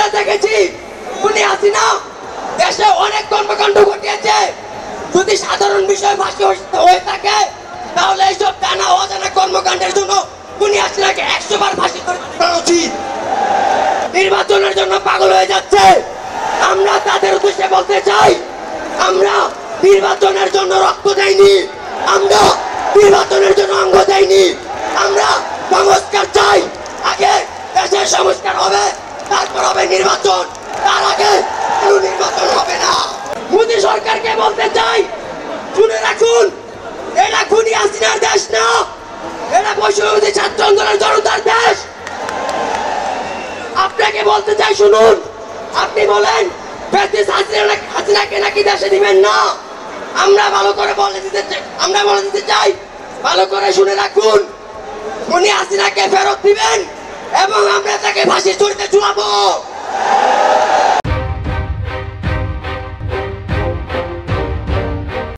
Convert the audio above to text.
আমরা দেখেছি উনি হাসিনা দেশে অনেক কর্মকাণ্ড ঘটিয়েছে। যদি সাধারণ বিষয় ফাঁসি হয়ে থাকে তাহলে এইসব জানা অজানা কর্মকাণ্ডের জন্য উনি হাসিনাকে 100 বার ফাঁসি করা উচিত। নির্বাচনের জন্য পাগল হয়ে যাচ্ছে। আমরা তাদের উদ্দেশ্যে বলতে চাই, আমরা নির্বাচনের জন্য রক্ত দেইনি, আমরা নির্বাচনের জন্য অঙ্গ দেইনি, আমরা সংস্কার চাই। আগে দেশের সংস্কার হবে, তারপর হবে নির্বাচন, তার আগে কোনো নির্বাচন হবে না। মোদী সরকারকে বলতে চাই, শুনে রাখুন, এটা খুনি হাসিনার দেশ না, এটা বৈষম্যবিরোধী ছাত্র আন্দোলনের জনতার দেশ। আপনাকে বলতে চাই, শুনুন, আপনি বলেন হাসিনাকে নাকি দেশে দিবেন না। আমরা ভালো করে বলে দিতে চাই, ভালো করে শুনে রাখুন, উনি হাসিনাকে ফেরত দিবেন এবং আমরা তাকে ফাঁসির ঝুড়িতে ঝুলাবো।